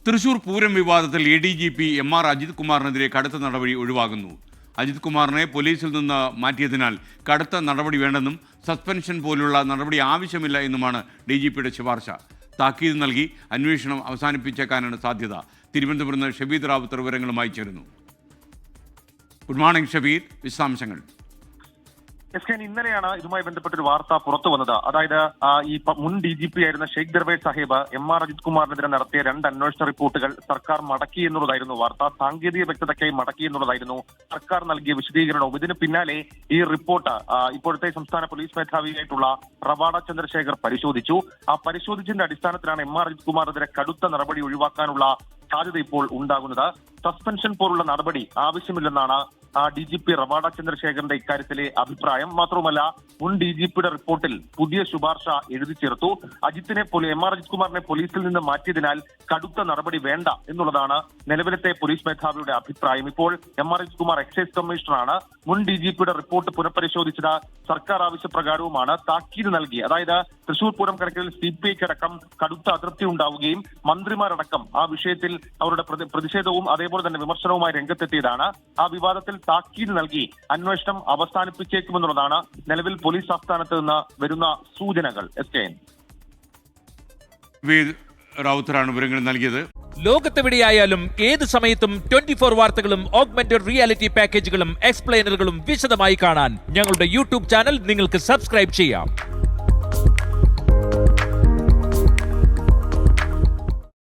തൃശൂർ പൂരം വിവാദത്തിൽ ADGP MR Ajith കുമാറിനെതിരെ കടുത്ത നടപടി ഒഴിവാകുന്നു. അജിത് കുമാറിനെ പോലീസിൽ നിന്ന് മാറ്റിയതിനാൽ കടുത്ത നടപടി വേണ്ടെന്നും സസ്പെൻഷൻ പോലുള്ള നടപടി ആവശ്യമില്ല എന്നുമാണ് DGPയുടെ ശുപാർശ. താക്കീത് നൽകി അന്വേഷണം അവസാനിപ്പിച്ചേക്കാനാണ് സാധ്യത. തിരുവനന്തപുരത്ത് നിന്ന് ഷബീദ് റാവുത്തർ വിവരങ്ങളുമായി ചേരുന്നു. ഗുഡ് മോർണിംഗ് ഷബീദ്, വിശദാംശങ്ങൾ. ഇന്നലെയാണ് ഇതുമായി ബന്ധപ്പെട്ടൊരു വാർത്ത പുറത്തു വന്നത്. അതായത് ഈ മുൻ DGP ആയിരുന്ന ഷെയ്ഖ് ദർവേഷ് സാഹിബ് MR അജിത് കുമാറിനെതിരെ നടത്തിയ 2 അന്വേഷണ റിപ്പോർട്ടുകൾ സർക്കാർ മടക്കി എന്നുള്ളതായിരുന്നു വാർത്ത. സാങ്കേതിക വ്യക്തതയ്ക്കായി മടക്കി എന്നുള്ളതായിരുന്നു സർക്കാർ നൽകിയ വിശദീകരണവും. ഇതിന് പിന്നാലെ ഈ റിപ്പോർട്ട് ഇപ്പോഴത്തെ സംസ്ഥാന പോലീസ് മേധാവിയായിട്ടുള്ള റവാഡ ചന്ദ്രശേഖർ പരിശോധിച്ചു. ആ പരിശോധിച്ചതിന്റെ അടിസ്ഥാനത്തിലാണ് MR അജിത് കുമാറിനെതിരെ കടുത്ത നടപടി ഒഴിവാക്കാനുള്ള സാധ്യത ഇപ്പോൾ ഉണ്ടാകുന്നത്. സസ്പെൻഷൻ പോലുള്ള നടപടി ആവശ്യമില്ലെന്നാണ് DGP റവാഡ ചന്ദ്രശേഖറിന്റെ ഇക്കാര്യത്തിലെ അഭിപ്രായം. മാത്രവുമല്ല, മുൻ DGPയുടെ റിപ്പോർട്ടിൽ പുതിയ ശുപാർശ എഴുതി ചേർത്തു. MR അജിത് കുമാറിനെ പോലീസിൽ നിന്ന് മാറ്റിയതിനാൽ കടുത്ത നടപടി വേണ്ട എന്നുള്ളതാണ് നിലവിലത്തെ പോലീസ് മേധാവിയുടെ അഭിപ്രായം. ഇപ്പോൾ MR അജിത് കുമാർ എക്സൈസ് കമ്മീഷണറാണ്. മുൻ DGPയുടെ റിപ്പോർട്ട് പുനഃപരിശോധിച്ചത് സർക്കാർ ആവശ്യപ്രകാരവുമാണ്. താക്കീത് നൽകി, അതായത് തൃശൂർ പൂരം കണക്കിൽ CPIക്കടക്കം കടുത്ത അതൃപ്തി ഉണ്ടാവുകയും മന്ത്രിമാരടക്കം ആ വിഷയത്തിൽ അവരുടെ പ്രതിഷേധവും അതേപോലെ തന്നെ വിമർശനവുമായി രംഗത്തെത്തിയതാണ്. ആ വിവാദത്തിൽ താക്കീത് നൽകി അന്വേഷണം അവസാനിപ്പിച്ചേക്കുമെന്നുള്ളതാണ് നിലവിൽ പോലീസ് ആസ്ഥാനത്ത് നിന്ന് വരുന്ന സൂചനകൾ. റാവുത്തറാണ് വിവരങ്ങൾ നൽകിയത്. ലോകത്തെവിടെയായാലും ഏത് സമയത്തും 24 വാർത്തകളും ഓഗ്മെന്റഡ് റിയാലിറ്റി പാക്കേജുകളും എക്സ്പ്ലെയിനറുകളും വിശദമായി കാണാൻ ഞങ്ങളുടെ YouTube ചാനൽ നിങ്ങൾക്ക് സബ്സ്ക്രൈബ് ചെയ്യാം.